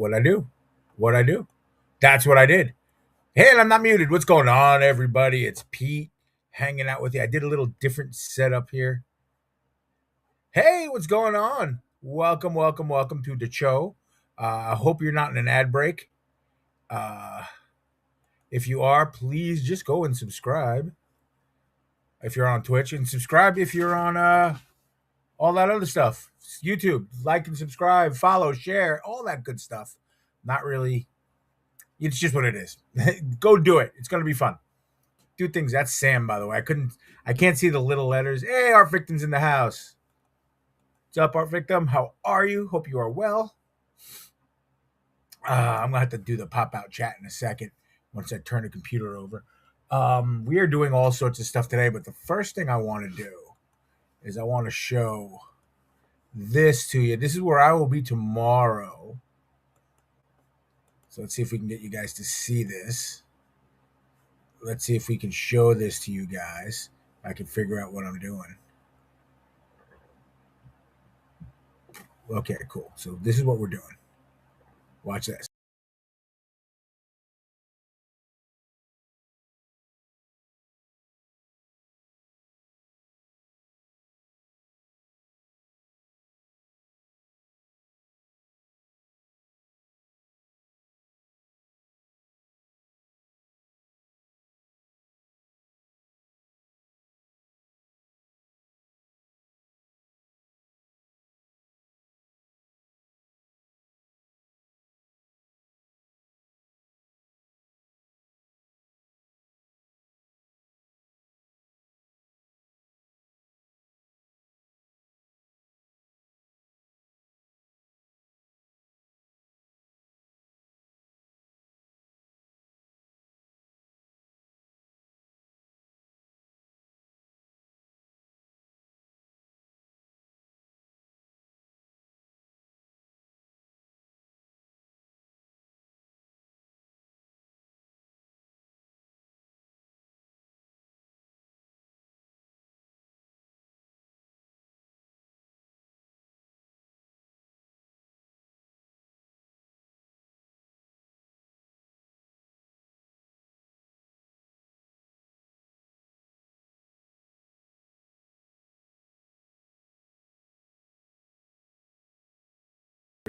what I do. What I do. That's what I did. Hey, and I'm not muted. What's going on, everybody? It's Pete hanging out with you. I did a little different setup here. Hey, what's going on? Welcome, welcome, welcome to the show. I hope you're not in an ad break. Uh, if you are, please just go and subscribe if you're on Twitch, and subscribe if you're on all that other stuff. YouTube, like and subscribe, follow, share, all that good stuff. Not really. It's just what it is. Go do it. It's gonna be fun. Do things. That's Sam, by the way. I can't see the little letters. Hey, Art Victim's in the house. What's up, Art Victim? How are you? Hope you are well. I'm gonna have to do the pop out chat in a second once I turn the computer over. We are doing all sorts of stuff today, but the first thing I want to do is I want to show this to you. This is where I will be tomorrow. So let's see if we can get you guys to see this. Let's see if we can show this to you guys. I can figure out what I'm doing. Okay, cool. So this is what we're doing. Watch this.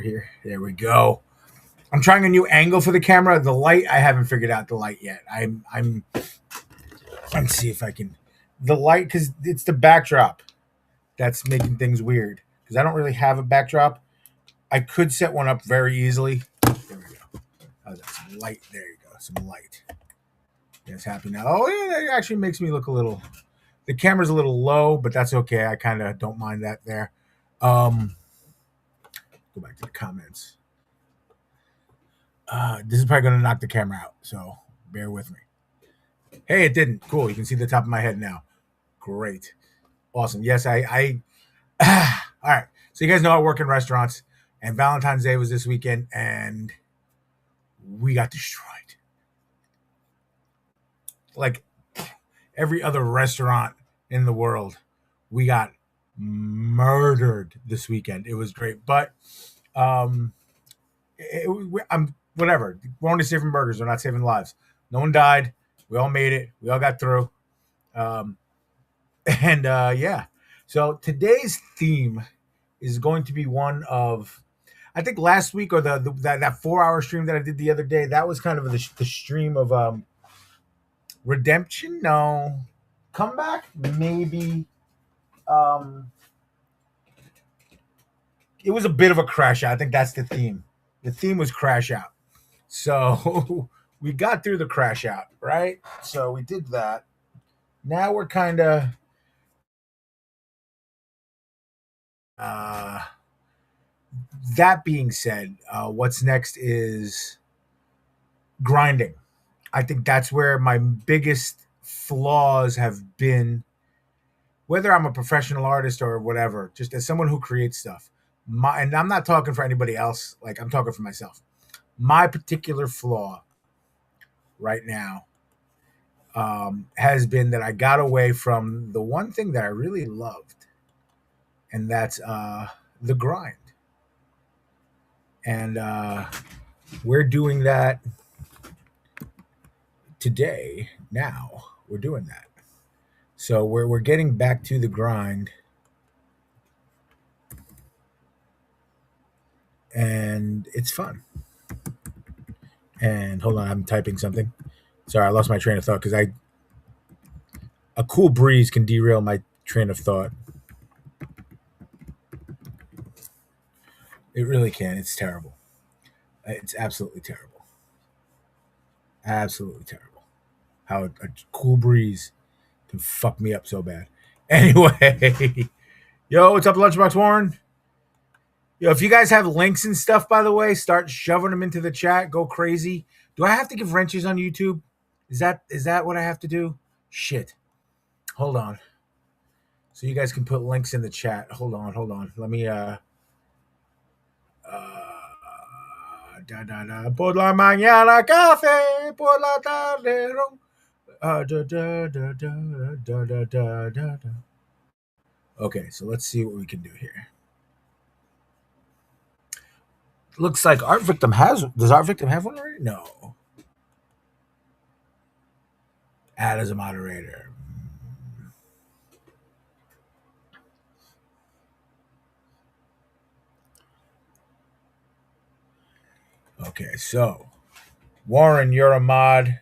Here, there we go. I'm trying a new angle for the camera. The light, I haven't figured out the light yet. I'm let's see if I can the light, because it's the backdrop that's making things weird. Because I don't really have a backdrop. I could set one up very easily. There we go. Oh, that's some light. There you go. Some light. Yes, happy now. Oh yeah, that actually makes me look a little. The camera's a little low, but that's okay. I kind of don't mind that there. Um, Go back to the comments. This is probably going to knock the camera out, so bear with me. Hey, it didn't. Cool. You can see the top of my head now. Great. Awesome. Yes, all right. So you guys know I work in restaurants, and Valentine's Day was this weekend, and we got destroyed. Like every other restaurant in the world, we got murdered this weekend. It was great, but um, I'm whatever. We're only saving burgers. We're not saving lives. No one died. We all made it. We all got through. Um, and yeah. So today's theme is going to be one of, I think last week, or that 4 hour stream that I did the other day, that was kind of the stream of redemption. No, comeback maybe. Um, it was a bit of a crash out. I think that's the theme. The theme was crash out. So we got through the crash out, right? So we did that. Now we're kind of uh, that being said, what's next is grinding. I think that's where my biggest flaws have been, whether I'm a professional artist or whatever, just as someone who creates stuff. And I'm not talking for anybody else, like I'm talking for myself. My particular flaw right now has been that I got away from the one thing that I really loved, and that's the grind. And we're doing that today. Now we're doing that. So we're getting back to the grind, and it's fun. And hold on, I'm typing something. Sorry, I lost my train of thought because I a cool breeze can derail my train of thought. It really can. It's terrible. It's absolutely terrible. Absolutely terrible. How a cool breeze can fuck me up so bad. Anyway, yo, what's up, Lunchbox Warren? Yo, if you guys have links and stuff, by the way, start shoving them into the chat. Go crazy. Do I have to give wrenches on YouTube? Is that what I have to do? Shit. Hold on. So you guys can put links in the chat. Hold on. Let me por la mañana café, por la tarde ron. Da. Okay, so let's see what we can do here. Looks like Art Victim has. Does Art Victim have one already? No. Add as a moderator. Okay, so Warren, you're a mod.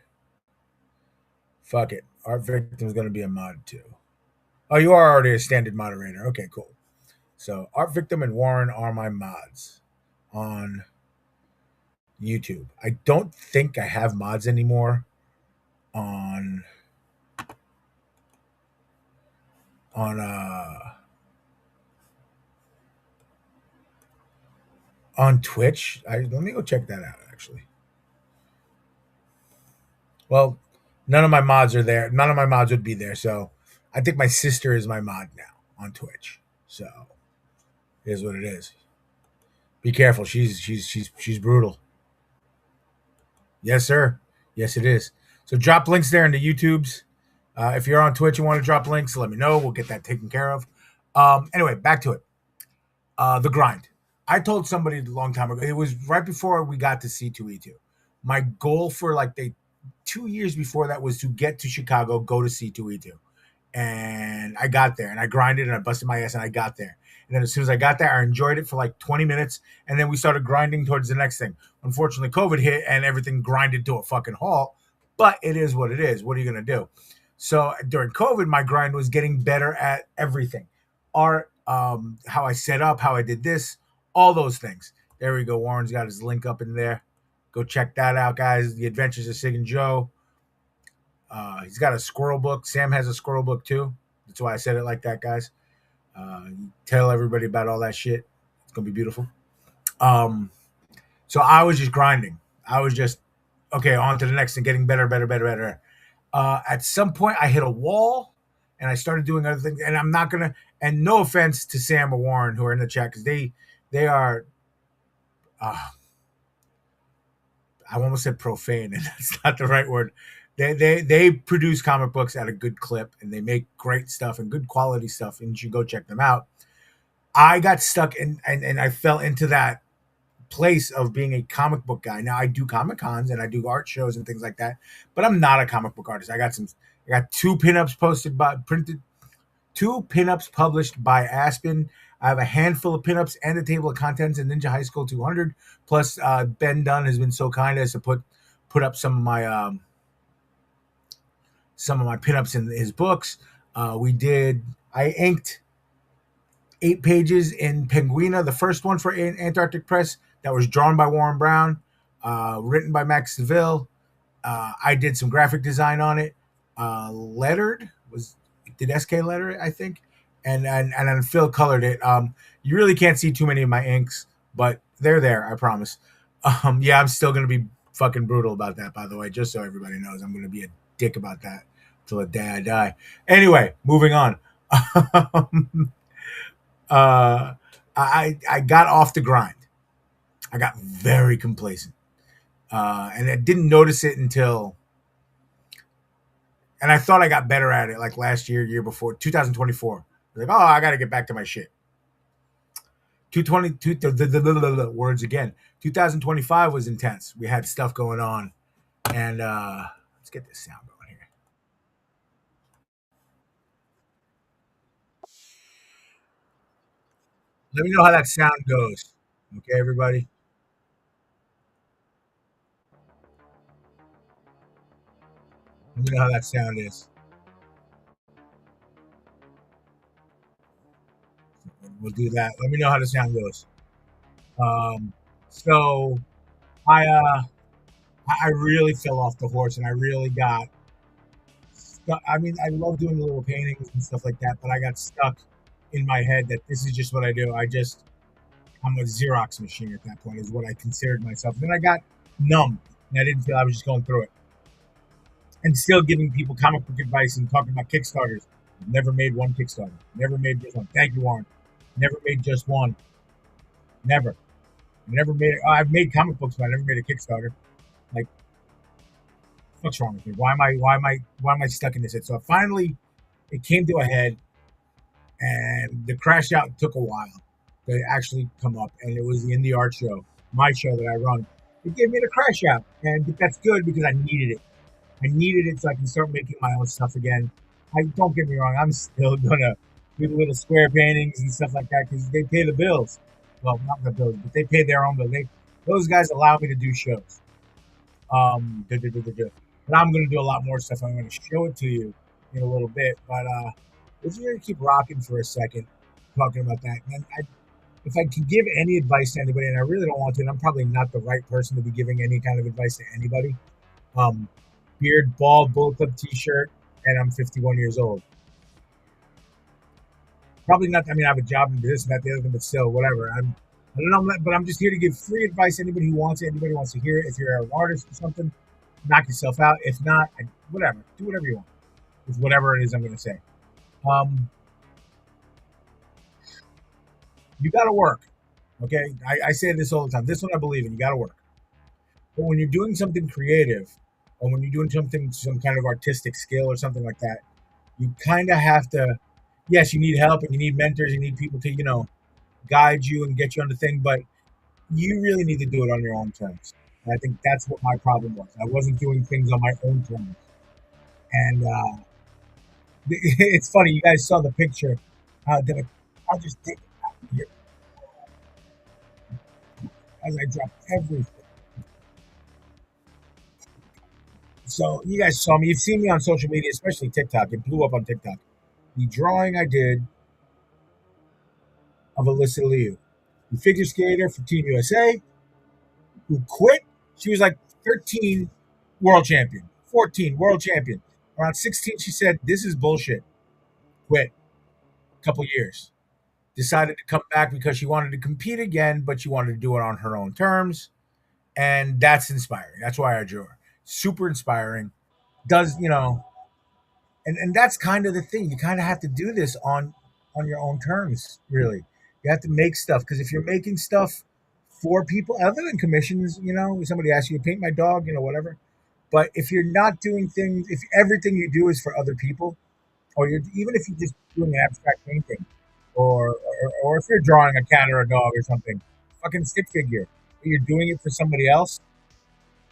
Fuck it. Art Victim's going to be a mod too. Oh, you are already a standard moderator. Okay, cool. So Art Victim and Warren are my mods on YouTube. I don't think I have mods anymore on on uh on Twitch. Let me go check that out actually. Well, none of my mods are there. None of my mods would be there. So I think my sister is my mod now on Twitch. So it is what it is. Be careful. She's brutal. Yes, sir. Yes, it is. So drop links there into YouTube's. If you're on Twitch and want to drop links, let me know. We'll get that taken care of. Anyway, back to it. The grind. I told somebody a long time ago. It was right before we got to C2E2. My goal for like the 2 years before that was to get to Chicago, go to C2E2. And I got there and I grinded and I busted my ass and I got there. And then as soon as I got there, I enjoyed it for like 20 minutes. And then we started grinding towards the next thing. Unfortunately, COVID hit and everything grinded to a fucking halt. But it is what it is. What are you going to do? So during COVID, my grind was getting better at everything. Art, how I set up, how I did this, all those things. There we go. Warren's got his link up in there. Go check that out, guys. The Adventures of Sig and Joe. He's got a squirrel book. Sam has a squirrel book too. That's why I said it like that, guys. Tell everybody about all that shit. It's gonna be beautiful. So I was just grinding. I was just okay, on to the next and getting better. At some point, I hit a wall, and I started doing other things. And I'm not gonna. And no offense to Sam or Warren who are in the chat because they are. I almost said profane, and that's not the right word. They produce comic books at a good clip, and they make great stuff and good quality stuff, and you should go check them out. I got stuck and I fell into that place of being a comic book guy. Now I do comic cons and I do art shows and things like that, but I'm not a comic book artist. I got two pinups two pinups published by Aspen. I have a handful of pinups and a table of contents in Ninja High School 200. Plus, Ben Dunn has been so kind as to put up some of my pinups in his books. I inked 8 pages in Penguina, the first one for Antarctic Press, that was drawn by Warren Brown, written by Max Seville. I did some graphic design on it. Lettered did SK letter it, I think, and then Phil colored it. You really can't see too many of my inks, but they're there, I promise. Yeah, I'm still gonna be fucking brutal about that, by the way, just so everybody knows. I'm gonna be a dick about that till the day I die. Anyway, moving on. I got off the grind. I got very complacent, and I didn't notice it until. And I thought I got better at it like last year before, 2024. Like, oh, I got to get back to my shit. words again. 2025 was intense. We had stuff going on, and let's get this sound going here. Let me know how that sound goes. Okay, everybody. Let me know how that sound is. We'll do that. Let me know how the sound goes. Um, so I really fell off the horse, and I really got stuck. I mean, I love doing the little paintings and stuff like that, but I got stuck in my head that this is just what I do. I'm a Xerox machine at that point, is what I considered myself. Then I got numb, and I didn't feel I was just going through it, and still giving people comic book advice and talking about Kickstarters. Never made one Kickstarter. Never made just one. Thank you, Warren. Never made just one. Never. Never made. I've made comic books, but I never made a Kickstarter. Like, what's wrong with me? Why am I stuck in this? So finally, it came to a head, and the crash out took a while to actually come up, and it was the indie art show, my show that I run. It gave me the crash out, and that's good because I needed it. I needed it so I can start making my own stuff again. I don't get me wrong, I'm still gonna do the little square paintings and stuff like that because they pay the bills. Well, not the bills, but they pay their own bill. Those guys allow me to do shows. But I'm gonna do a lot more stuff. I'm gonna show it to you in a little bit. But we're just gonna keep rocking for a second, talking about that. And if I can give any advice to anybody, and I really don't want to, and I'm probably not the right person to be giving any kind of advice to anybody. Um, Beard, bald, bullet club T-shirt, and I'm 51 years old. Probably not. I mean, I have a job and this and that, the other thing, but still, whatever. I don't know, but I'm just here to give free advice. Anybody who wants it, anybody who wants to hear it. If you're an artist or something, knock yourself out. If not, whatever. Do whatever you want. With whatever it is I'm going to say. Um, you got to work. Okay, I say this all the time. This one I believe in. You got to work. But when you're doing something creative, or when you're doing something, some kind of artistic skill or something like that, you kind of have to. Yes, you need help and you need mentors. You need people to guide you and get you on the thing. But you really need to do it on your own terms. And I think that's what my problem was. I wasn't doing things on my own terms. And it's funny, you guys saw the picture. That I'll just take it out here as I drop everything. So you guys saw me. You've seen me on social media, especially TikTok. It blew up on TikTok. The drawing I did of Alyssa Liu, the figure skater for Team USA, who quit. She was like 13 world champion, 14 world champion. Around 16, she said, "This is bullshit." Quit. A couple years. Decided to come back because she wanted to compete again, but she wanted to do it on her own terms. And that's inspiring. That's why I drew her. Super inspiring. Does, and that's kind of the thing. You kind of have to do this on your own terms, really. You have to make stuff because if you're making stuff for people other than commissions, somebody asks you to paint my dog, whatever. But if you're not doing things, if everything you do is for other people, or even if you're just doing an abstract painting, or if you're drawing a cat or a dog or something, fucking stick figure, but you're doing it for somebody else,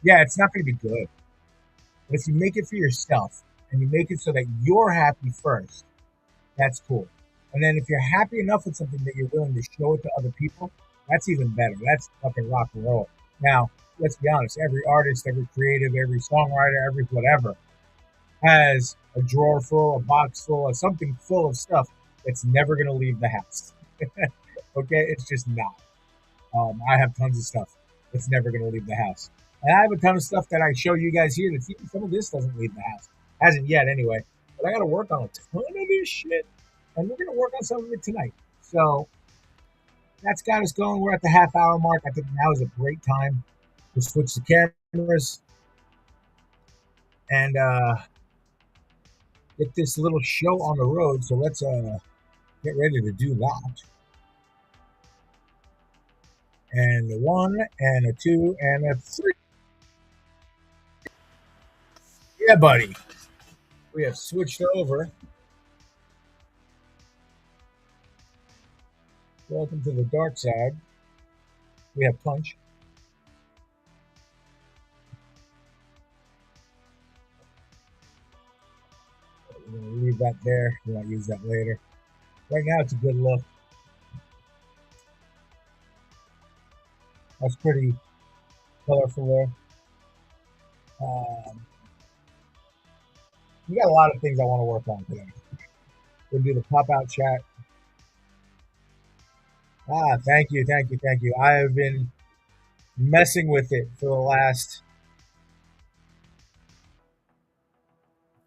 yeah, it's not going to be good. But if you make it for yourself and you make it so that you're happy first, that's cool. And then if you're happy enough with something that you're willing to show it to other people, that's even better. That's fucking rock and roll. Now, let's be honest, every artist, every creative, every songwriter, every whatever has a drawer full, a box full, of something full of stuff that's never going to leave the house. Okay, it's just not. I have tons of stuff that's never going to leave the house, and I have a ton of stuff that I show you guys here. That even some of this doesn't leave the house, hasn't yet anyway. But I got to work on a ton of this shit, and we're going to work on some of it tonight. So that's got us going. We're at the half hour mark. I think now is a great time to switch the cameras and get this little show on the road. So let's get ready to do that. And a one, and a two, and a three. Yeah, buddy. We have switched over. Welcome to the dark side. We have punch. We're gonna leave that there. We might use that later. Right now, it's a good look. That's pretty colorful there. Um, we got a lot of things I want to work on today. We'll do the pop out chat. Thank you, thank you, thank you. I have been messing with it for the last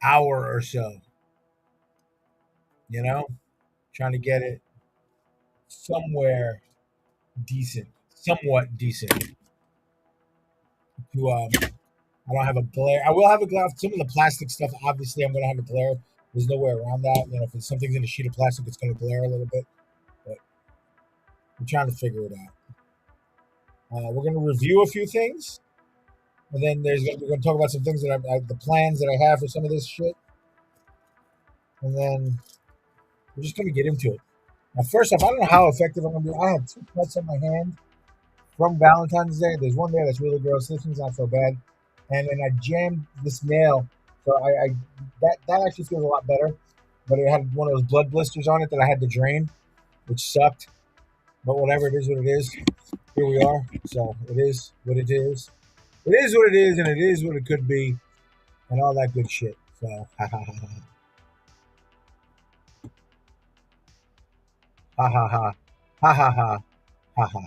hour or so. You know, trying to get it somewhere decent, somewhat decent. To I don't have a glare. I will have a glare. Some of the plastic stuff, obviously, I'm going to have a glare. There's no way around that. You know, if it's something's in a sheet of plastic, it's going to glare a little bit. But I'm trying to figure it out. We're going to review a few things, and then we're going to talk about some things that the plans that I have for some of this shit, and then we're just going to get into it. Now, first off, I don't know how effective I'm going to be. I have two cuts on my hand from Valentine's Day. There's one there that's really gross. This one's not so bad. And then I jammed this nail, so I that actually feels a lot better. But it had one of those blood blisters on it that I had to drain, which sucked. But whatever, it is what it is. Here we are. So it is what it is. It is what it is, and it is what it could be, and all that good shit. So ha ha ha ha ha ha ha ha ha ha ha ha.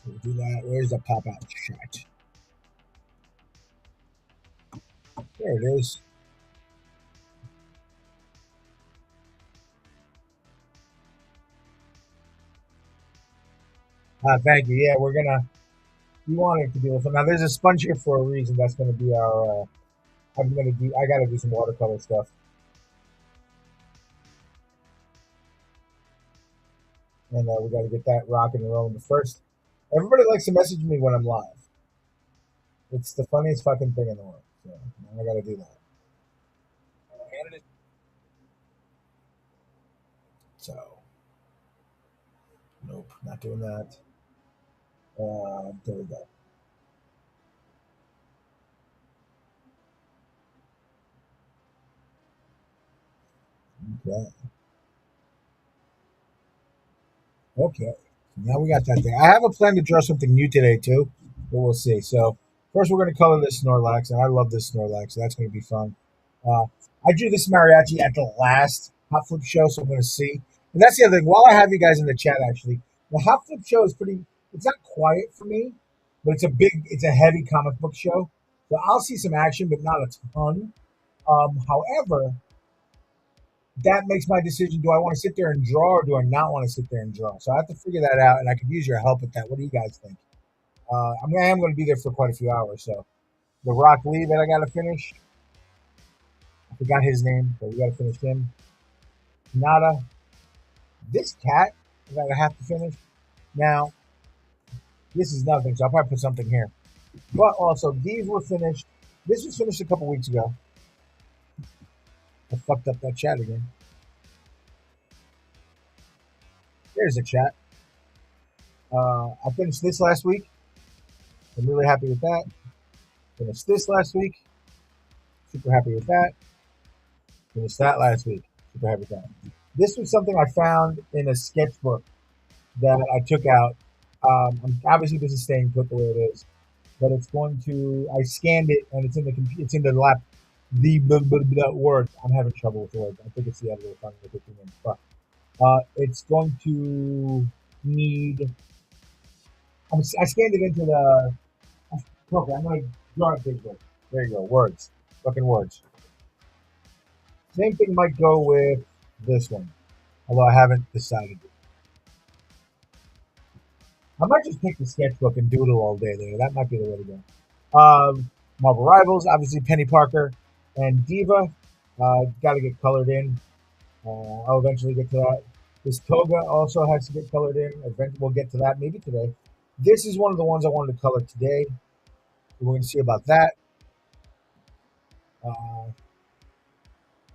We'll do that. Where's the pop out shot? There it is. Thank you. Yeah, we want it to be different. Now there's a sponge here for a reason. That's gonna be our I gotta do some watercolor stuff. And we gotta get that rocking and rolling. But first, everybody likes to message me when I'm live. It's the funniest fucking thing in the world. So now I gotta do that. So nope, not doing that. There we go. Okay. Okay. Now we got that there. I have a plan to draw something new today too, but we'll see. So first, we're going to color this Snorlax, and I love this Snorlax, so that's going to be fun. Uh, I drew this mariachi at the last Hot Flip show, so I'm going to see. And that's the other thing. While I have you guys in the chat, actually, the Hot Flip show is pretty. It's not quiet for me, but it's a heavy comic book show. So I'll see some action, but not a ton. However, that makes my decision. Do I want to sit there and draw, or do I not want to sit there and draw? So I have to figure that out, and I could use your help with that. What do you guys think? I am going to be there for quite a few hours. So the Rock Lee that I got to finish, I forgot his name, but we got to finish him. Nada, this cat that I have to finish. Now, this is nothing, so I'll probably put something here. But also, these were finished. This was finished a couple weeks ago. I fucked up that chat again. There's a chat. I finished this last week. I'm really happy with that. Finished this last week. Super happy with that. Finished that last week. Super happy with that. This was something I found in a sketchbook that I took out. Obviously, this is staying put the way it is, but it's going to. I scanned it and it's in the computer. It's in the lap. The words. I'm having trouble with the words. I think it's the editor finding the good thing. But it's going to need. I scanned it into the. Okay, I'm going to draw a big book. There you go. Words. Fucking words. Same thing might go with this one, although I haven't decided. I might just take the sketchbook and doodle all day there. That might be the way to go. Marvel Rivals, obviously Penny Parker and Diva. Got to get colored in. I'll eventually get to that. This Toga also has to get colored in. Eventually, we'll get to that maybe today. This is one of the ones I wanted to color today. We're going to see about that. Uh,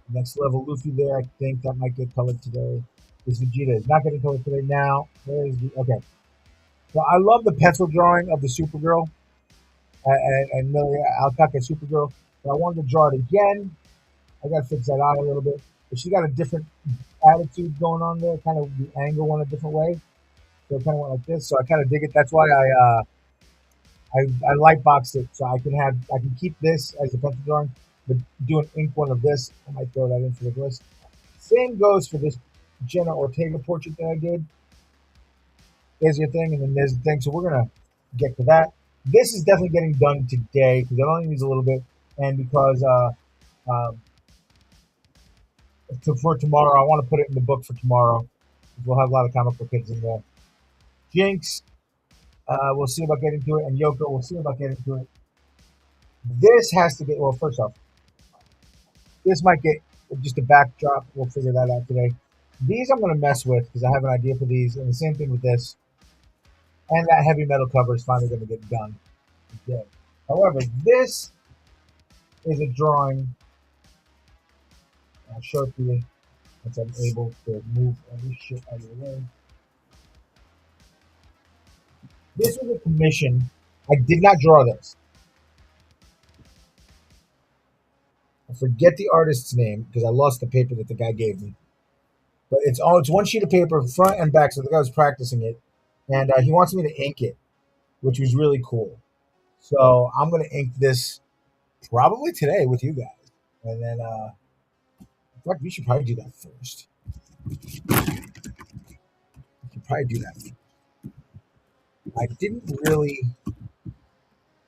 Next level Luffy there, I think that might get colored today. This Vegeta is not getting colored today. Now, where is the okay? So I love the pencil drawing of the Supergirl and Millie Alpaca Supergirl. But I wanted to draw it again. I got to fix that out a little bit. But she got a different attitude going on there. Kind of the angle went a different way. So it kind of went like this. So I kind of dig it. That's why I light boxed it so I can keep this as a pencil drawing, but do an ink one of this. I might throw that into the list. Same goes for this Jenna Ortega portrait that I did. There's your thing, and then there's the thing. So we're gonna get to that. This is definitely getting done today because it only needs a little bit, and because for tomorrow, I want to put it in the book for tomorrow. We'll have a lot of comic book kids in there. Jinx, we'll see about getting to it, and Yoko, we'll see about getting to it. This has to get well. First off, this might get just a backdrop. We'll figure that out today. These I'm going to mess with because I have an idea for these, and the same thing with this. And that heavy metal cover is finally going to get done today. However, this is a drawing. I'll show it to you once I'm able to move all this shit out of the way. This was a commission. I did not draw this. I forget the artist's name because I lost the paper that the guy gave me. But it's one sheet of paper, front and back. So the guy was practicing it, and he wants me to ink it, which was really cool. So I'm gonna ink this probably today with you guys, and then in fact, we should probably do that first. We should probably do that. I didn't really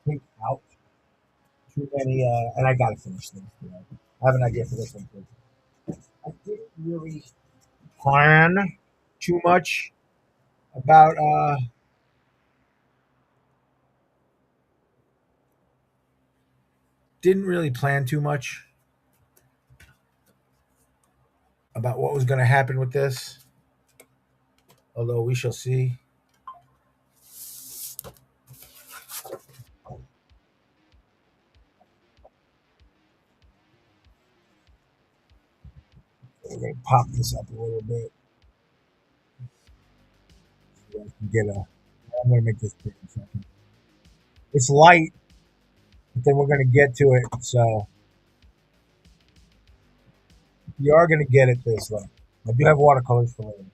think out too many, and I gotta finish things. I have an idea for this one too. I didn't really plan too much about. Didn't really plan too much about what was going to happen with this. Although we shall see. We're going to pop this up a little bit. So I can get a. I'm going to make this big in a second. It's light, but then we're going to get to it. So you are going to get it this way. I do have watercolors for later.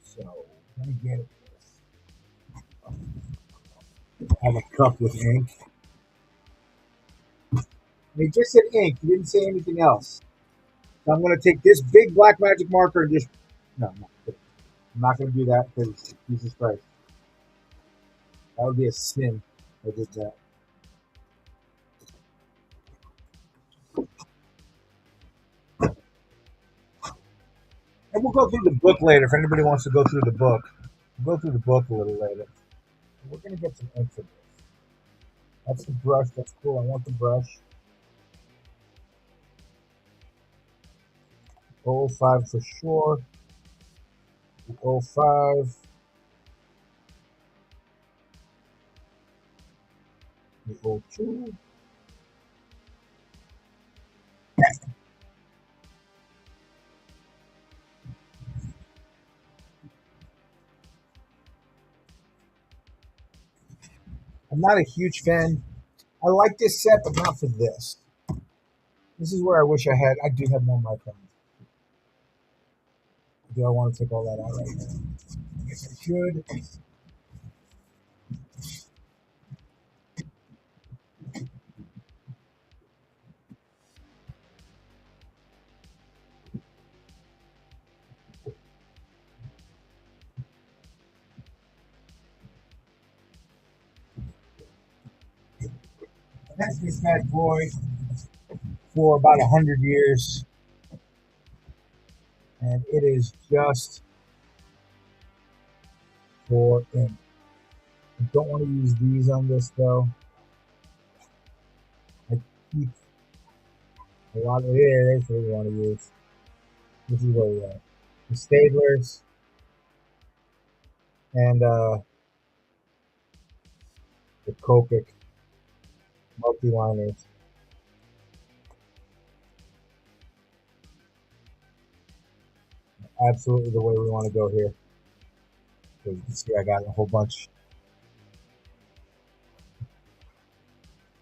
So let me get it. I have a cup with ink. He just said ink. He didn't say anything else. So I'm going to take this big black magic marker and just. No, I'm not going to do that because Jesus Christ. That would be a sin if I did that. And we'll go through the book later if anybody wants to go through the book. We'll go through the book a little later. We're going to get some ink for this. That's the brush. That's cool. I want the brush. 005 for sure. 005. 02. I'm not a huge fan. I like this set, but not for this. This is where I wish I had. I do have more microns. Do I want to take all that out right now? I guess I should. That's this bad boy for about 100 years, and it is just for ink. I don't want to use these on this though. I keep a lot of here. That's what we want to use. This is where we are. The staplers and the Copic multi-liners. absolutely the way we want to go here. So you can see I got a whole bunch.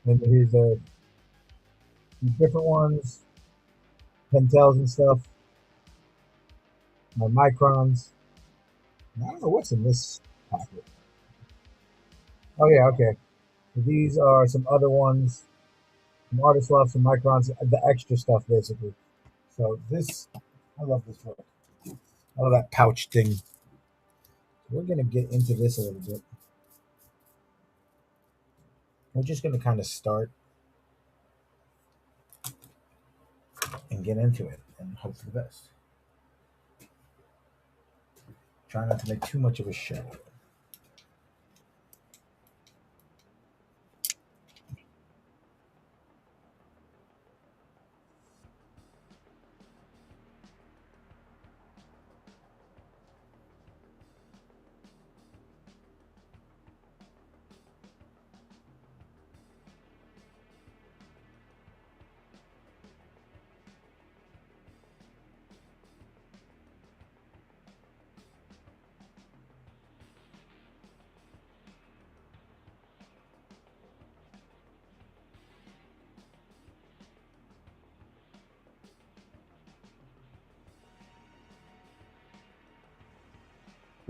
And here's a few different ones, pentels and stuff, my microns. I don't know what's in this pocket. Oh yeah, okay. So these are some other ones, some artist love, some microns, the extra stuff basically. So this, I love this book. I love that pouch thing. We're gonna get into this a little bit. We're just gonna kind of start and get into it and hope for the best. Try not to make too much of a show.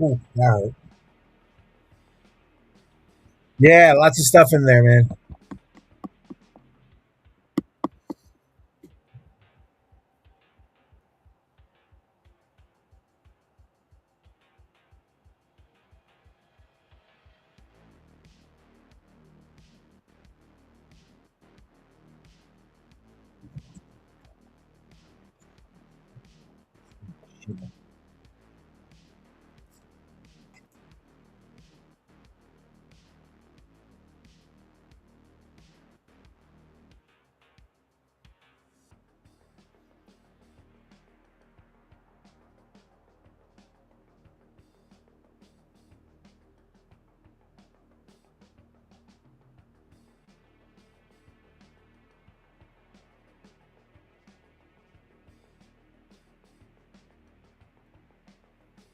Ooh, all right. Yeah, lots of stuff in there, man.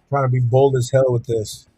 Trying to be bold as hell with this.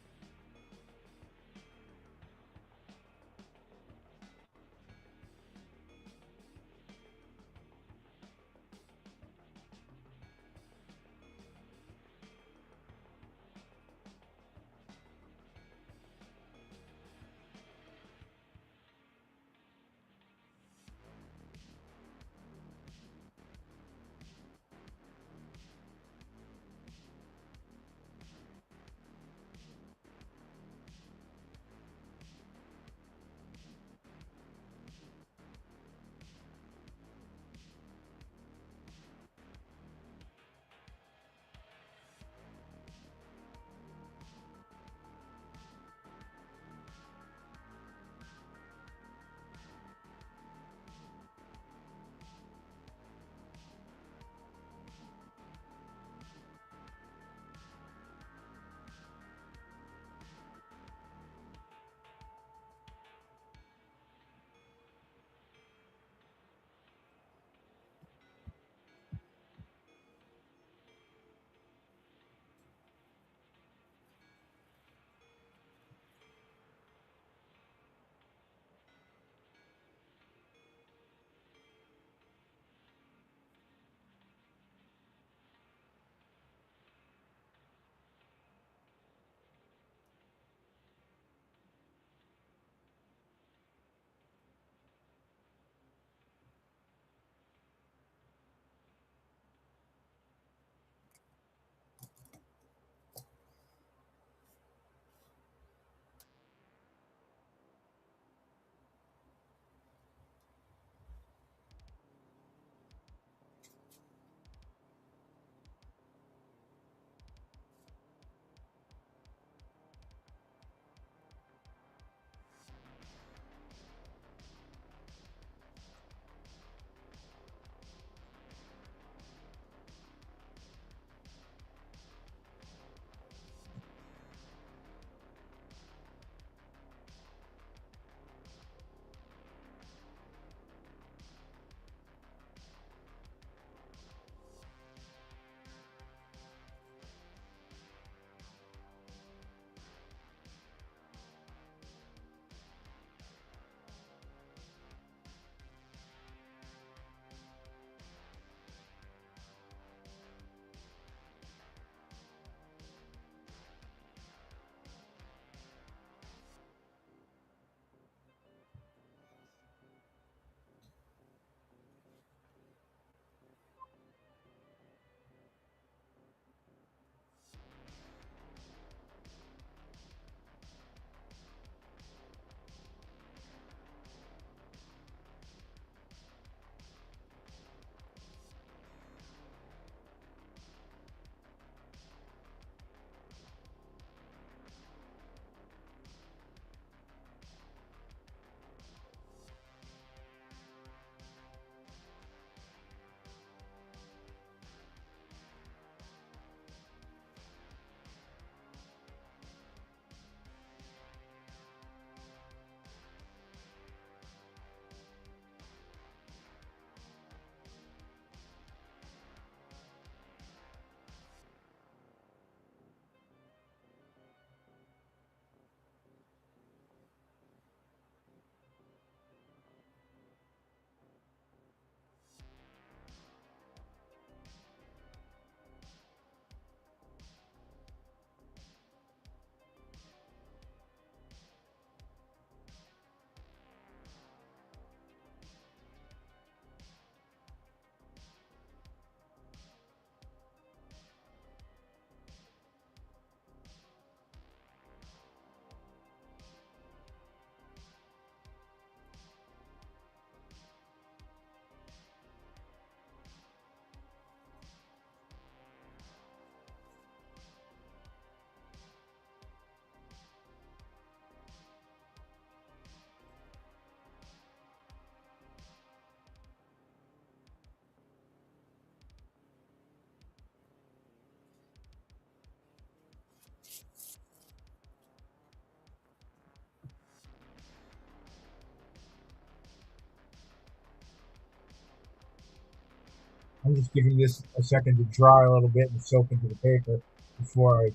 I'm just giving this a second to dry a little bit and soak into the paper before I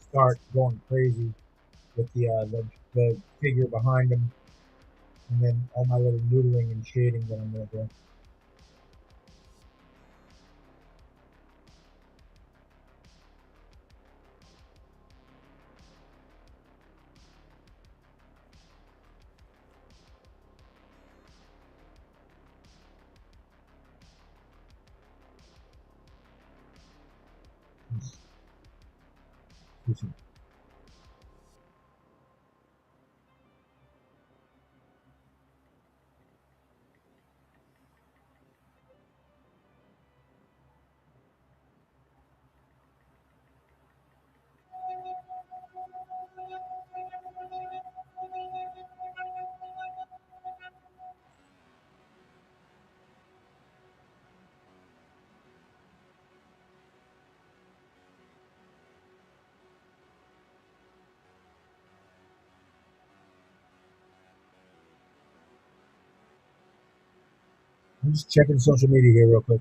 start going crazy with the figure behind them, and then all my little noodling and shading that I'm gonna do. I'm just checking social media here real quick.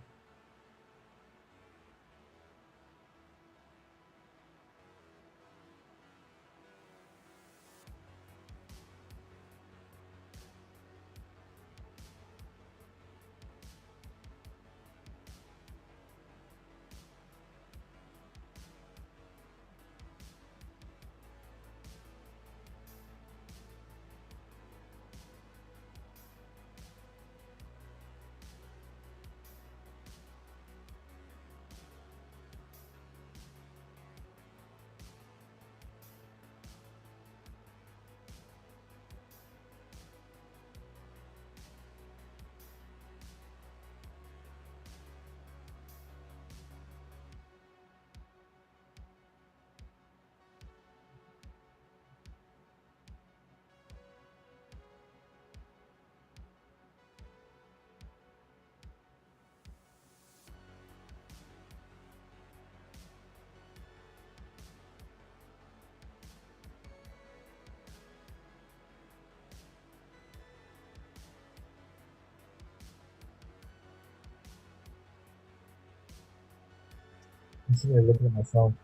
I'm sitting there looking at my phone.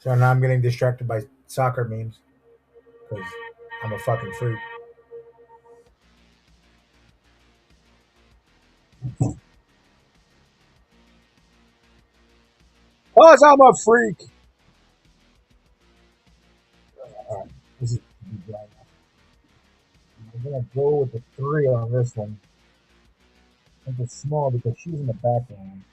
So now I'm getting distracted by soccer memes because I'm a fucking freak. Cause I'm a freak. All right, this is dry now. I'm gonna go with the 3 on this one. Make it small because she's in the background.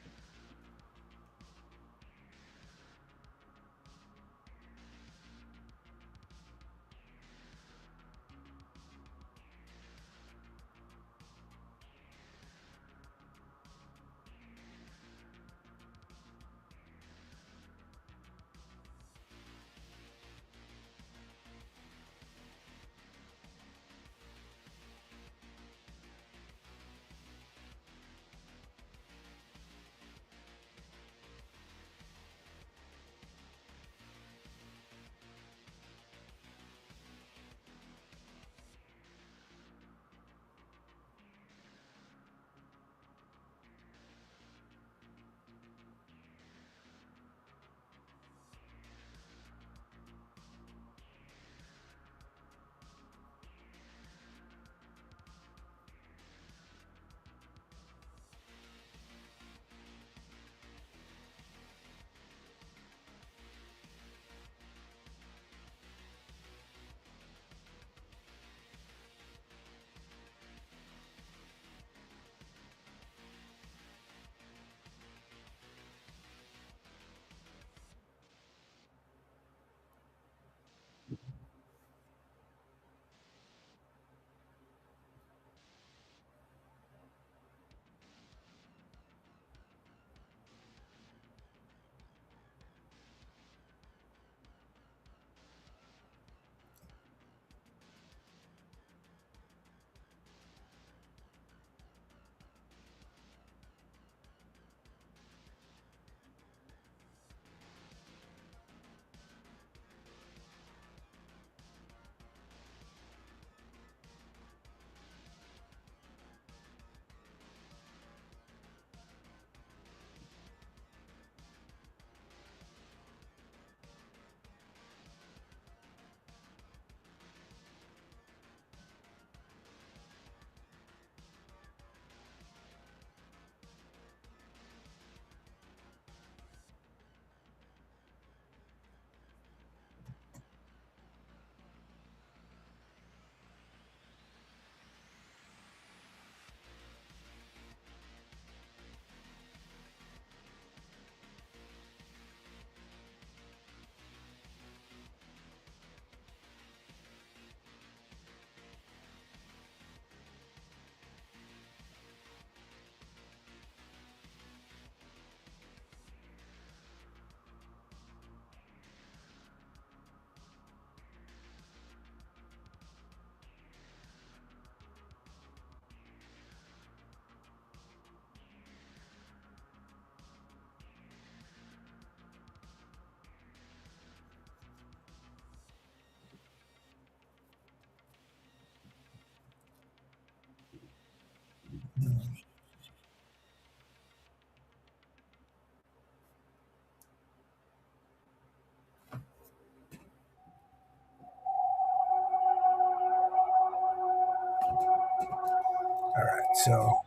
So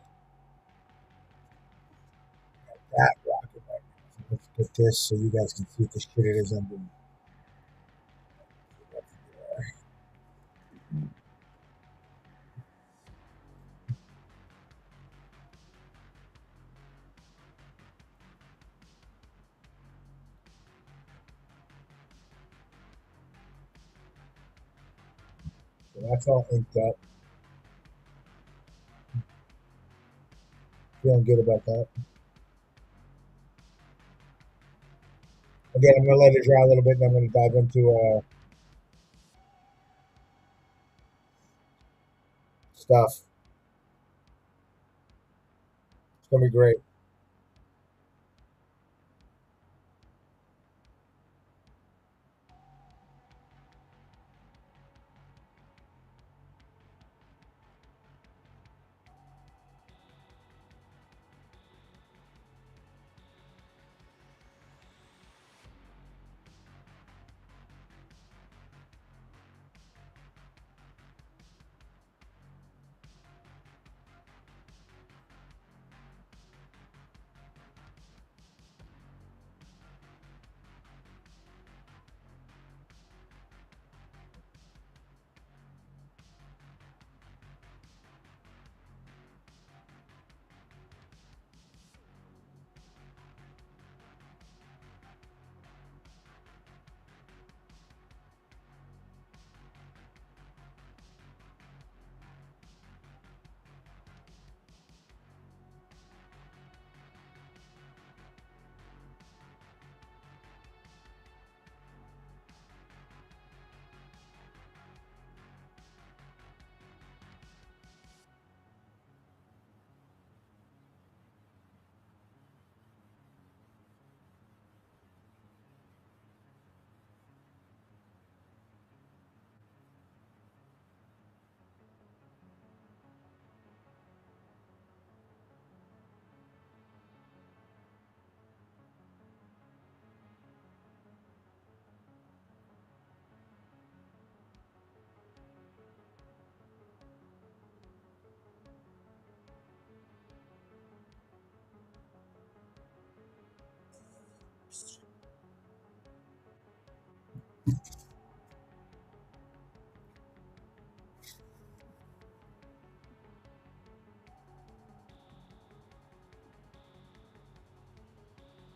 that rocket right now. So let's put this so you guys can see what the shit it is I'm doing. So that's all inked up. Feeling good about that. Again, I'm gonna let it dry a little bit, and I'm gonna dive into stuff. It's gonna be great.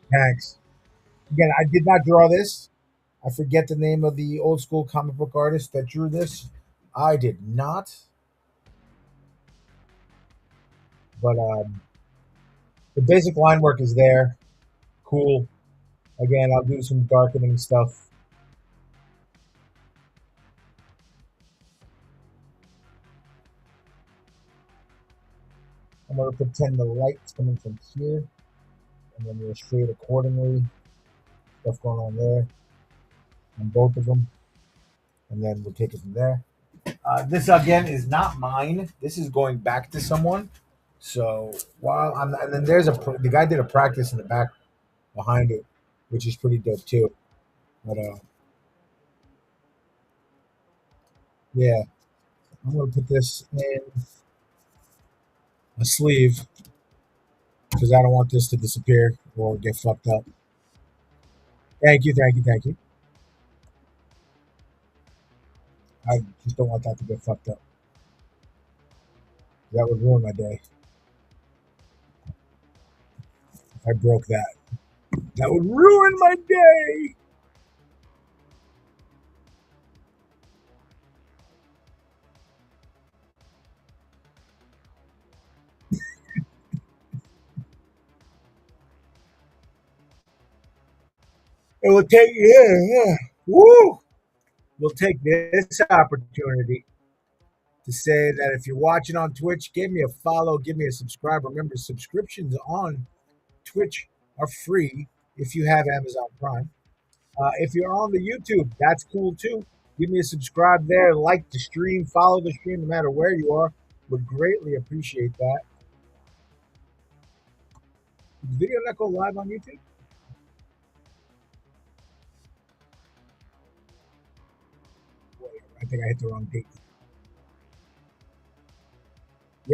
Thanks. Again, I did not draw this. I forget the name of the old school comic book artist that drew this. I did not, but the basic line work is there. Cool. Again, I'll do some darkening stuff. I'm going to pretend the light's coming from here, and then we'll shade accordingly. Stuff going on there on both of them, and then we'll take it from there. This again is not mine. This is going back to someone. So while I'm, and then the guy did a practice in the back behind it, which is pretty dope too. But yeah, I'm gonna put this in a sleeve because I don't want this to disappear or get fucked up. Thank you, thank you, thank you. I just don't want that to get fucked up. That would ruin my day if I broke that. That would ruin my day. It will take yeah. Woo! We'll take this opportunity to say that if you're watching on Twitch, give me a follow, give me a subscribe. Remember, subscriptions on Twitch are free if you have Amazon Prime. If you're on the YouTube, that's cool too. Give me a subscribe there, like the stream, follow the stream, no matter where you are. Would greatly appreciate that. Did the video not go live on YouTube? Wait, I think I hit the wrong date.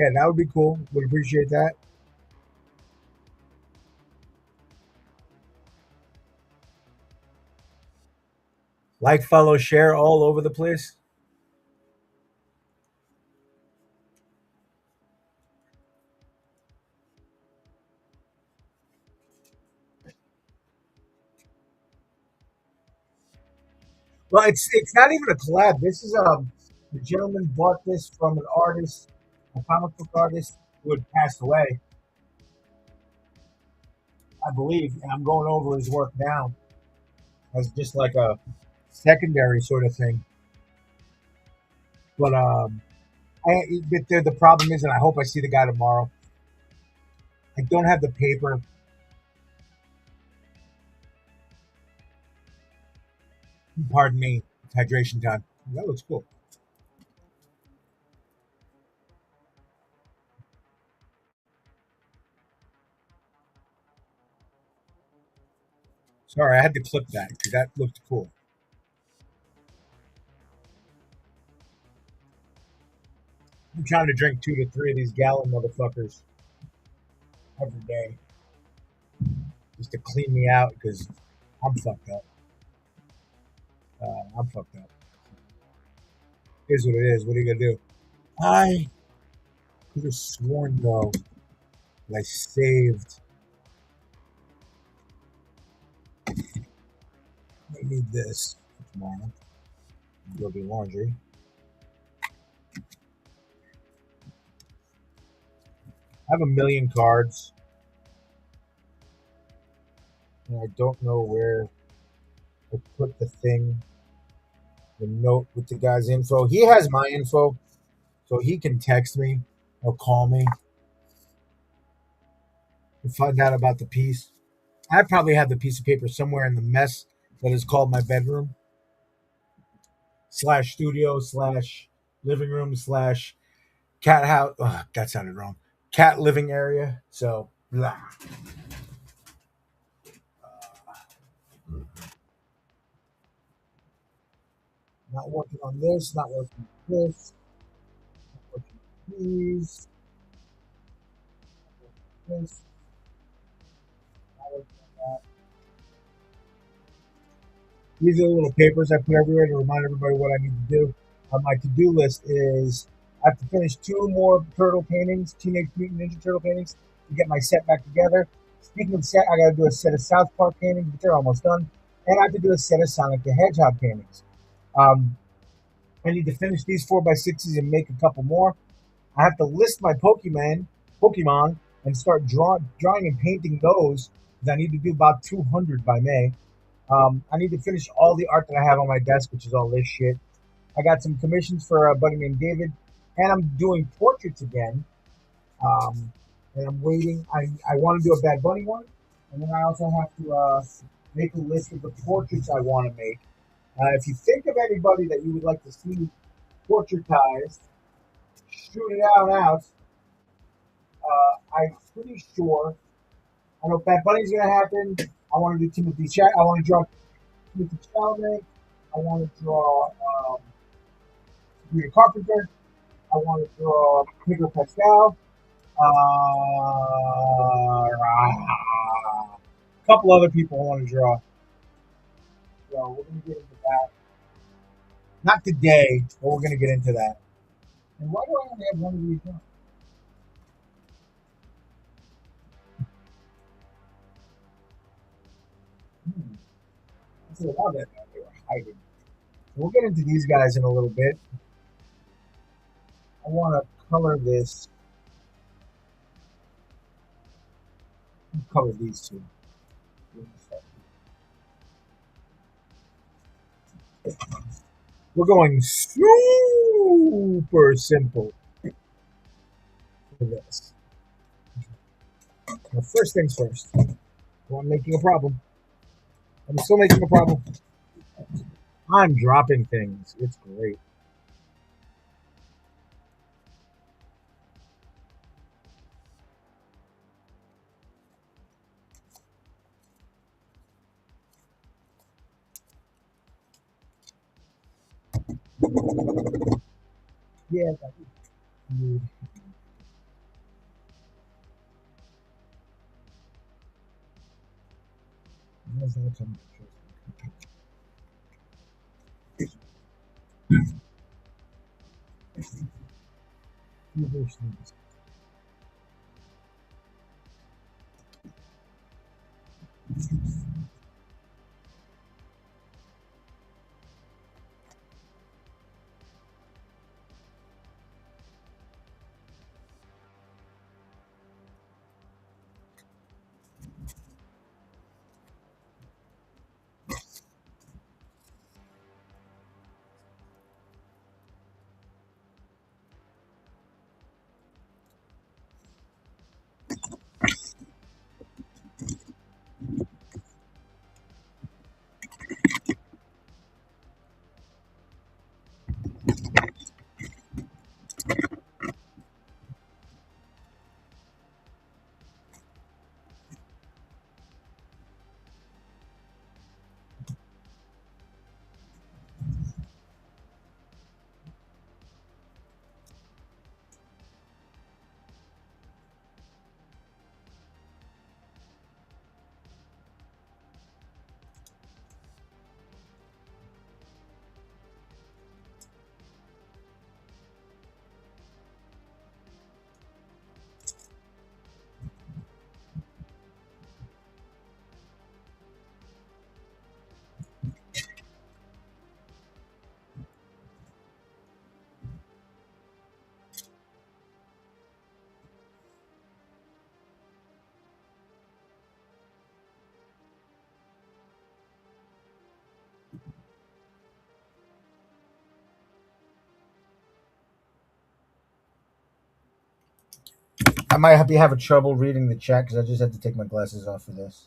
Yeah, that would be cool. Would appreciate that. Like, follow, share all over the place. Well, it's not even a collab. This is the gentleman bought this from an artist, a comic book artist who had passed away, I believe, and I'm going over his work now as just like a secondary sort of thing. But the problem is, and I hope I see the guy tomorrow. I don't have the paper. Pardon me. It's hydration time. That looks cool. Sorry, I had to clip that because that looked cool. I'm trying to drink 2 to 3 of these gallon motherfuckers every day just to clean me out because I'm fucked up. I'm fucked up. Here's what it is. What are you gonna do? I could have sworn though that I saved. I need this for tomorrow. Go do laundry. I have a million cards, and I don't know where I put the thing, the note with the guy's info. He has my info, so he can text me or call me and find out about the piece. I probably have the piece of paper somewhere in the mess that is called my bedroom slash studio slash living room slash cat house. Ugh, that sounded wrong. Cat living area. So, blah. Not working on this. Not working on this. Not working on these. Not working on this. Not working on that. These are the little papers I put everywhere to remind everybody what I need to do. On my to-do list is I have to finish 2 more turtle paintings, Teenage Mutant Ninja Turtle paintings, to get my set back together. Speaking of set, I got to do a set of South Park paintings, but they're almost done, and I have to do a set of Sonic the Hedgehog paintings. Um, I need to finish these 4x6s and make a couple more. I have to list my Pokemon, and start drawing and painting those because I need to do about 200 by May. I need to finish all the art that I have on my desk, which is all this shit. I got some commissions for a buddy named David, and I'm doing portraits again. Um, and I'm waiting. I want to do a Bad Bunny one, and then I also have to make a list of the portraits I want to make. If you think of anybody that you would like to see portraitized, shoot it out. I'm pretty sure. I know Bad Bunny's gonna happen. I want to do Timothy. I want to draw Timothy Chalamet. I want to draw Sabrina Carpenter. I want to draw Pedro Pascal. A couple other people I want to draw. So we're gonna get into that. Not today, but we're gonna get into that. And why do I only have one of these drawn? Hmm. I said, wow, that they were hiding. We'll get into these guys in a little bit. I want to color this. Color these two. We're going super simple for this. Now, first things first. Well, I'm making a problem. I'm still making a problem. I'm dropping things. It's great. Yeah, that's good. I might be having trouble reading the chat because I just had to take my glasses off for this.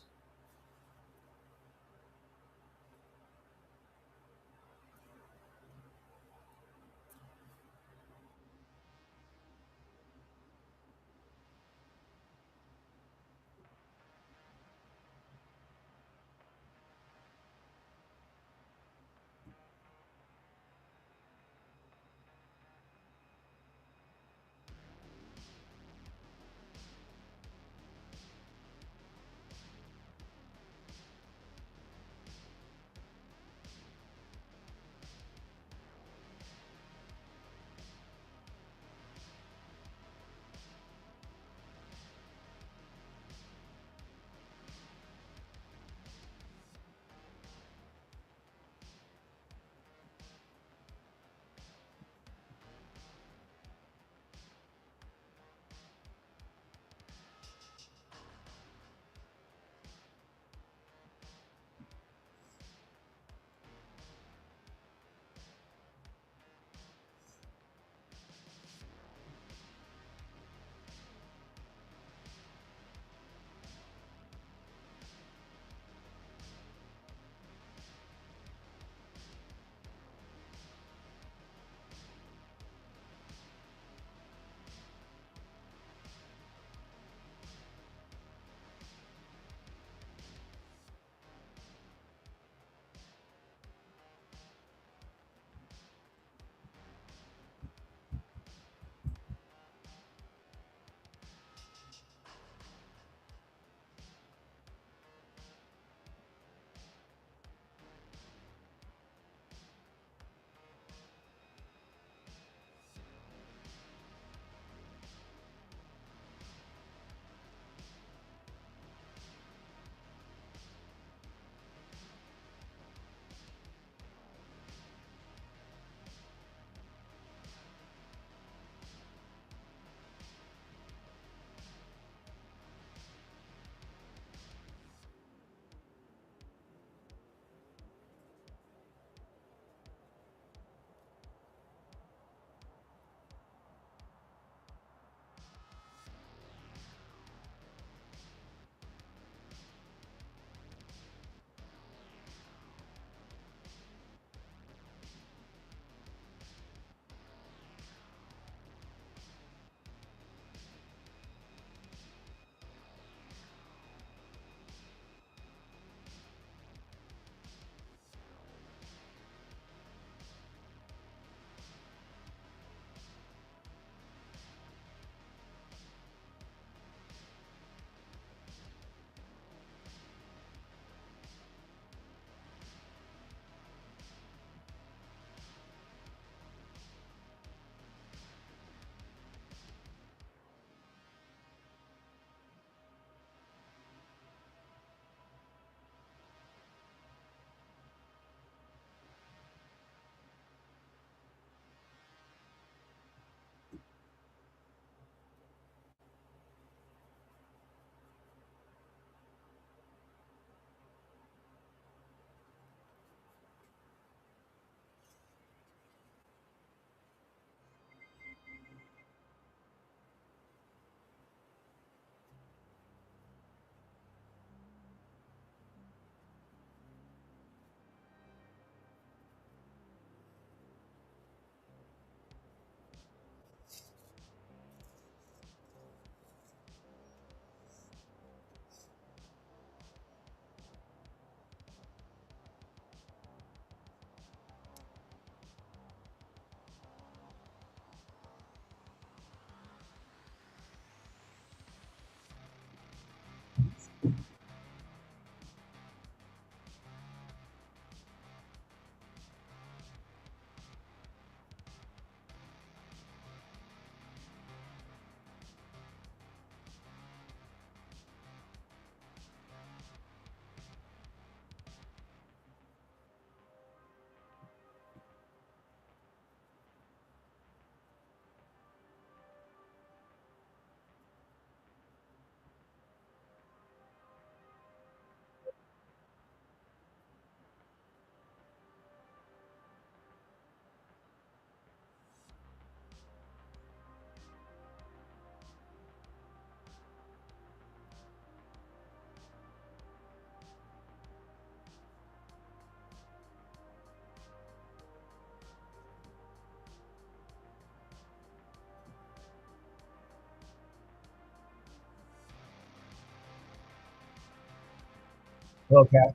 Hello, cat.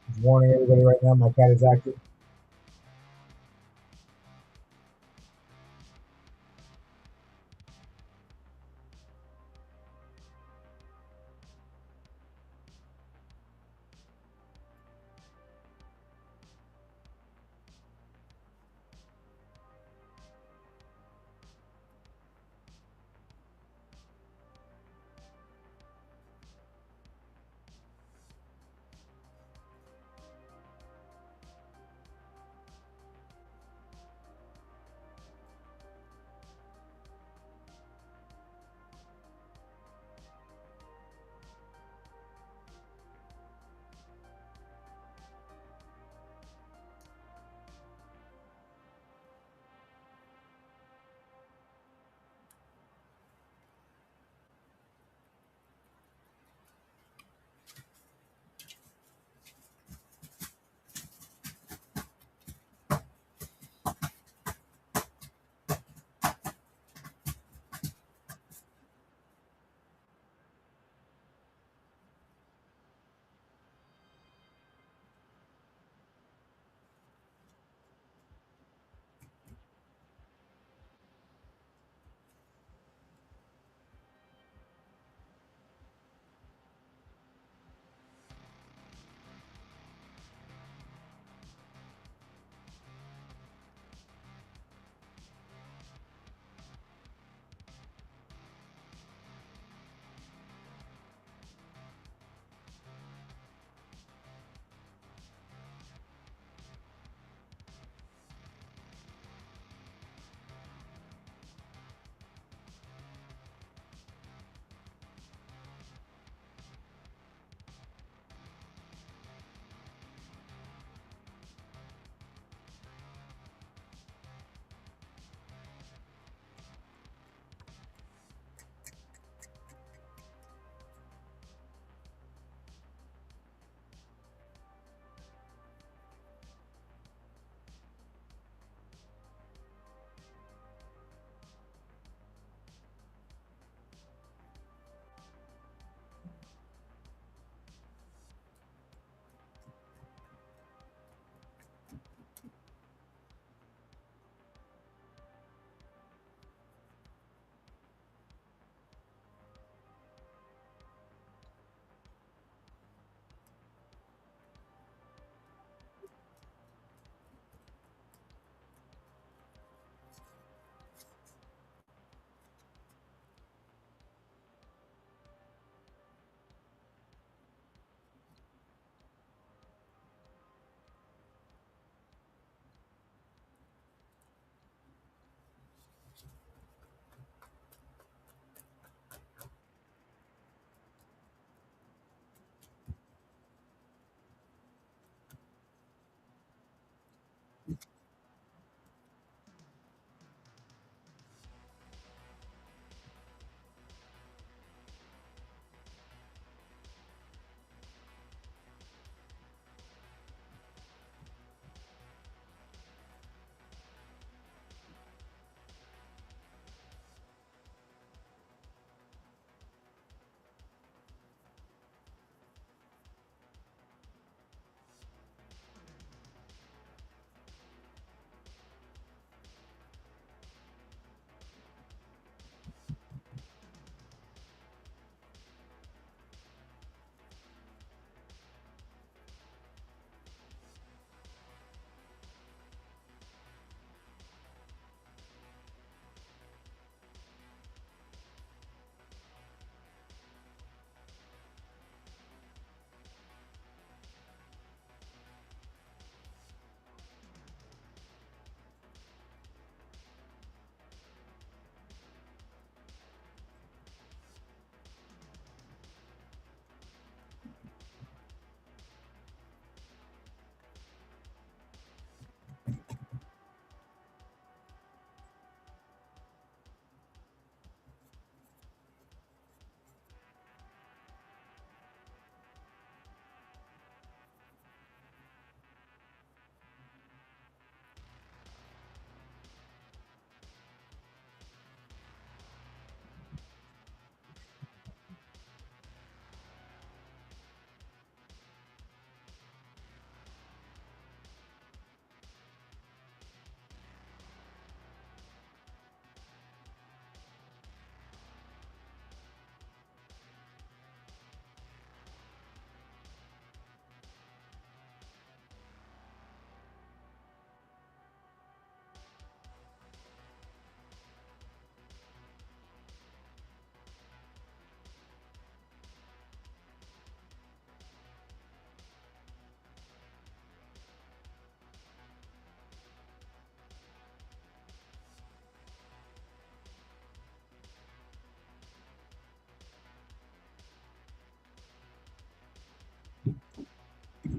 Just warning everybody right now, my cat is active.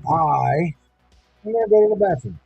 I am gonna go to the bathroom.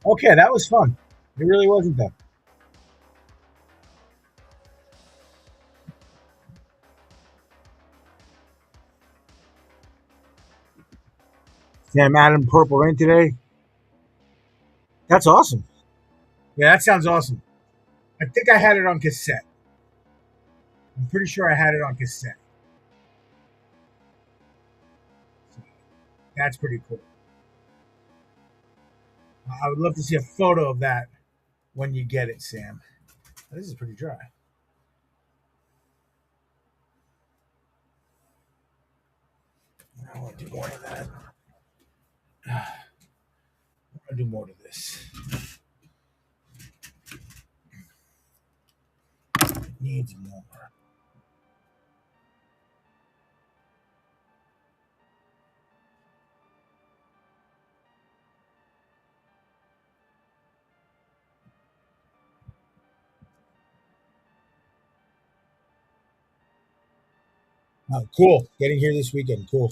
Okay, that was fun. It really wasn't that. Sam Adam Purple Rain today. That's awesome. Yeah, that sounds awesome. I think I had it on cassette. I'm pretty sure I had it on cassette. So that's pretty cool. I would love to see a photo of that when you get it, Sam. This is pretty dry. I want to do more of that. I want to do more to this. It needs more. Oh, cool. Getting here this weekend. Cool.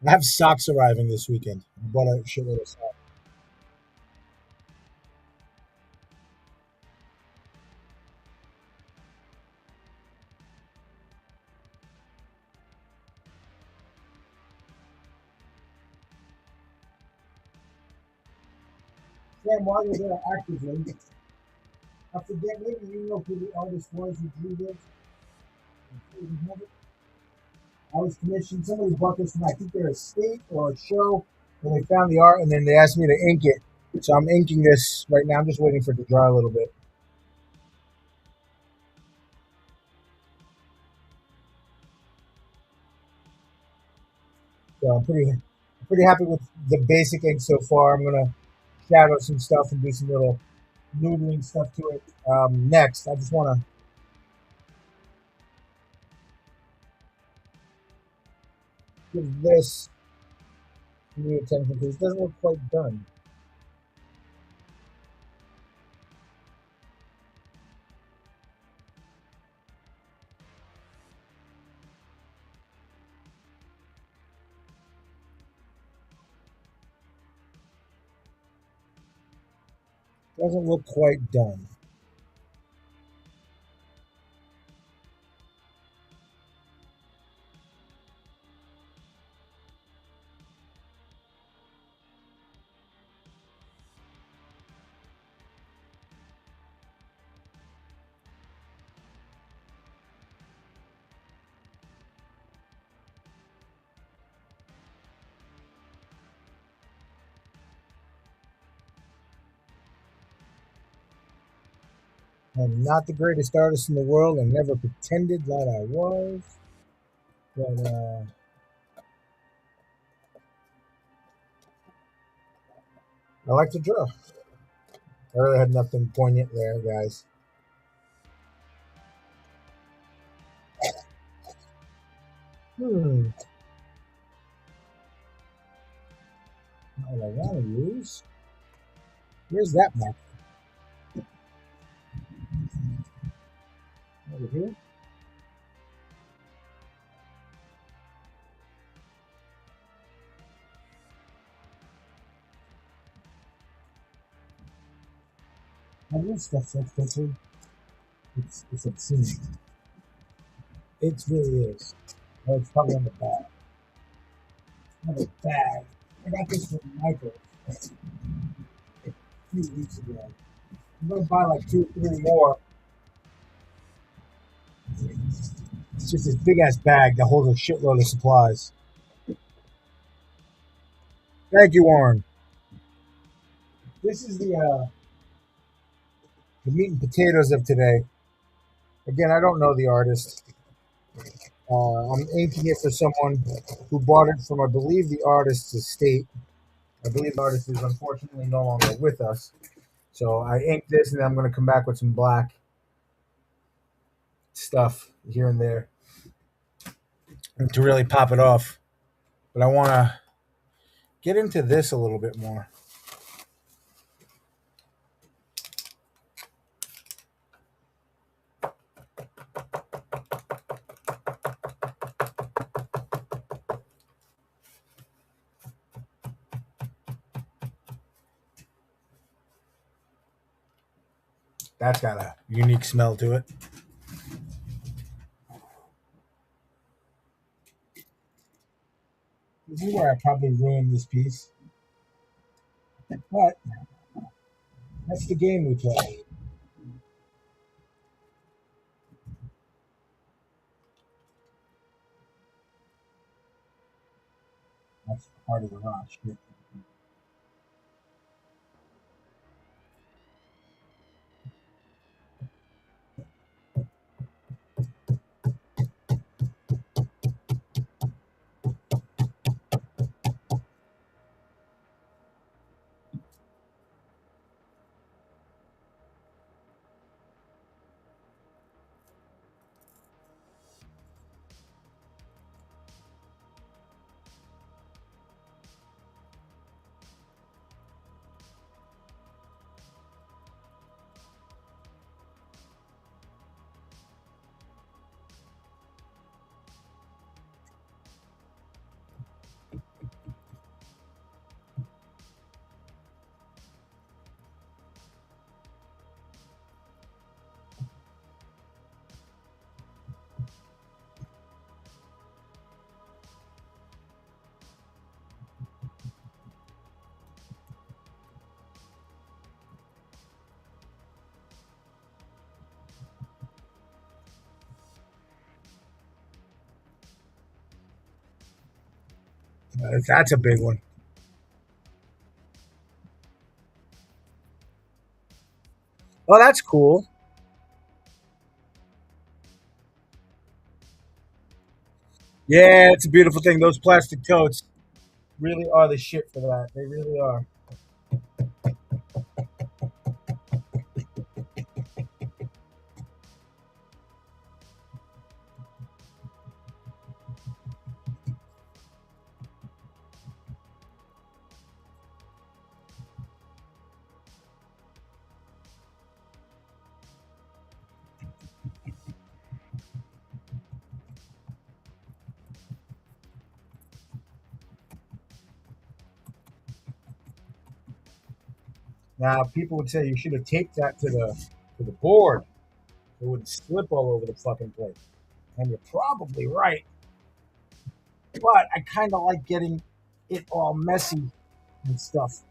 I have socks arriving this weekend. I bought a shitload of socks. Sam, while you're there actively, I forget, maybe you know who the artist was who drew this. I was commissioned. Somebody bought this from, I think they're a state or a show, and they found the art, and then they asked me to ink it. So I'm inking this right now. I'm just waiting for it to dry a little bit. So I'm pretty happy with the basic ink so far. I'm gonna shadow some stuff and do some little noodling stuff to it. Next, I just want to give this new attention because it doesn't look quite done. Doesn't look quite done. I'm not the greatest artist in the world and never pretended that I was. But I like to draw. I really had nothing poignant there, guys. Hmm. What I want to use. Where's that map? Over here? I love stuff so quickly. It's obscene. It really is. Oh, it's probably on the bag. On the bag. I got this from Michael a few weeks ago. I'm gonna buy like two, three more. It's just this big ass bag that holds a shitload of supplies. Thank you, Warren. This is the meat and potatoes of today. Again, I don't know the artist. I'm inking it for someone who bought it from, I believe, the artist's estate. I believe the artist is unfortunately no longer with us. So I inked this, and then I'm going to come back with some black stuff here and there to really pop it off. But I want to get into this a little bit more. That's got a unique smell to it. This is where I probably ruined this piece, but that's the game we play. That's part of the rock. Shit. That's a big one. Oh, that's cool. Yeah, it's a beautiful thing. Those plastic totes really are the shit for that. They really are. Now, people would say you should have taped that to the board. It would slip all over the fucking place. And you're probably right. But I kind of like getting it all messy and stuff.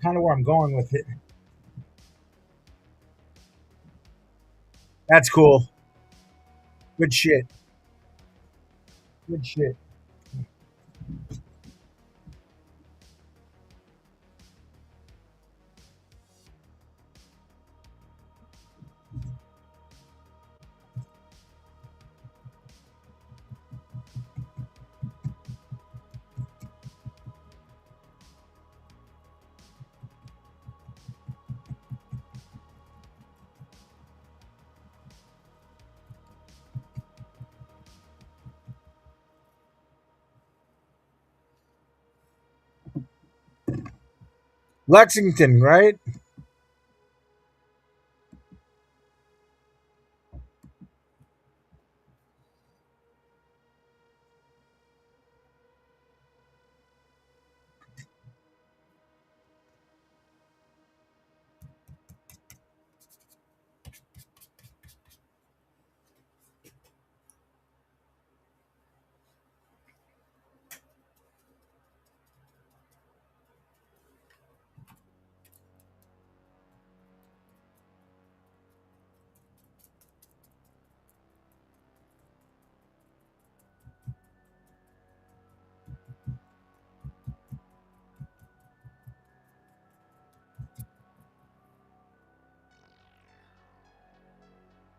Kind of where I'm going with it. That's cool. Good shit. Good shit. Lexington, right?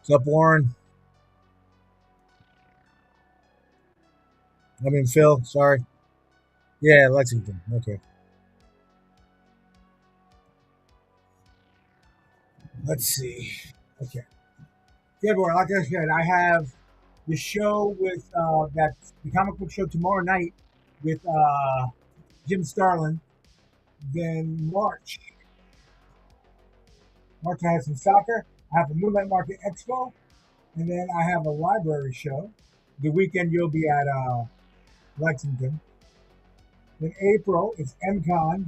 What's up, Warren? I mean, Phil. Sorry. Yeah, Lexington. Okay. Let's see. Okay. Good, Warren. Like I said, I have the show with that the comic book show tomorrow night with Jim Starlin. Then March I have some soccer. I have a Moonlight Market Expo, and then I have a library show. The weekend you'll be at Lexington. In April, it's MCon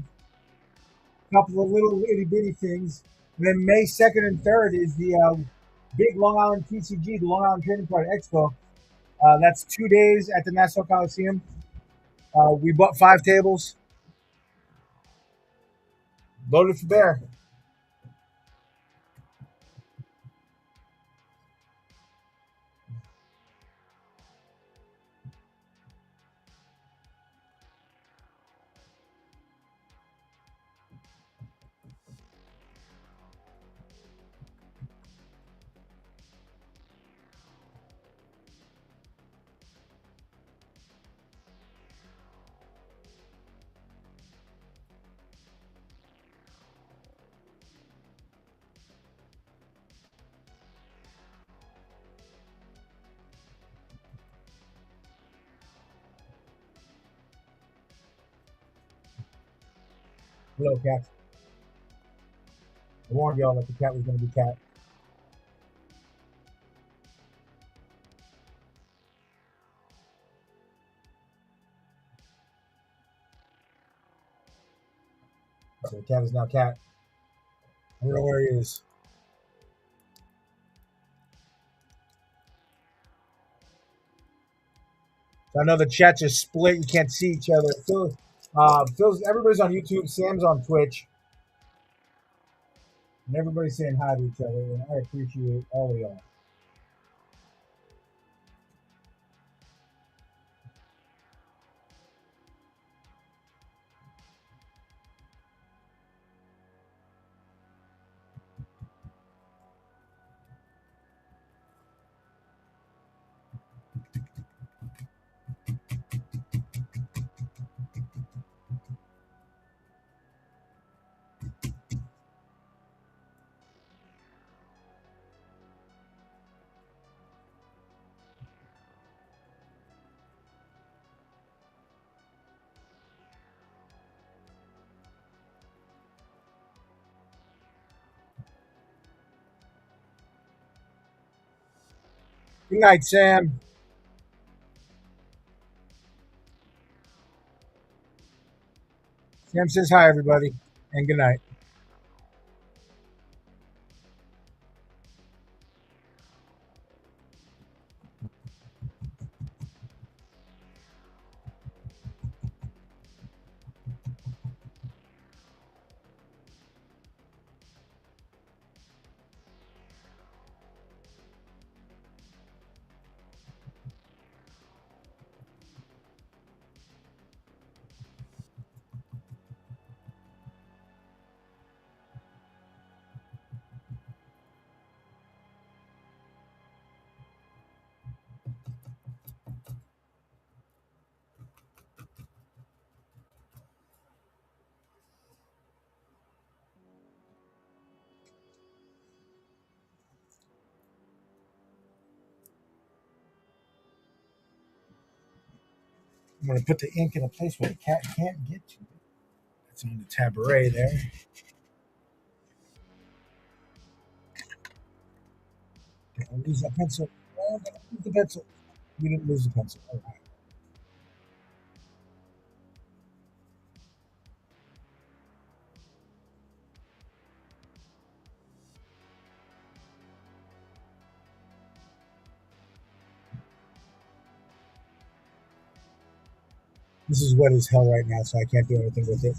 couple of little itty bitty things. And then May 2nd and 3rd is the big Long Island TCG, the Long Island Trading Card Expo. That's 2 days at the Nassau Coliseum. We bought 5 tables, loaded for bear. Hello, cat. I warned y'all that the cat was going to be cat. So the cat is now cat. I don't know where he is. So I know the chat just split. You can't see each other. Phil's, everybody's on YouTube. Sam's on Twitch. And everybody's saying hi to each other. And I appreciate all of y'all. Good night, Sam. Sam says hi, everybody, and good night. I'm going to put the ink in a place where the cat can't get to it. It's on the taboret there. Don't lose that pencil. Oh, don't lose the pencil. We didn't lose the pencil. All right. This is wet as hell right now, so I can't do anything with it.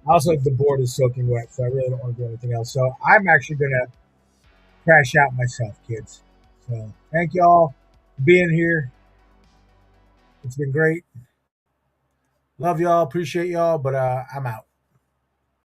Also, the board is soaking wet, so I really don't want to do anything else. So I'm actually going to crash out myself, kids. So thank y'all for being here. It's been great. Love y'all. Appreciate y'all. But I'm out.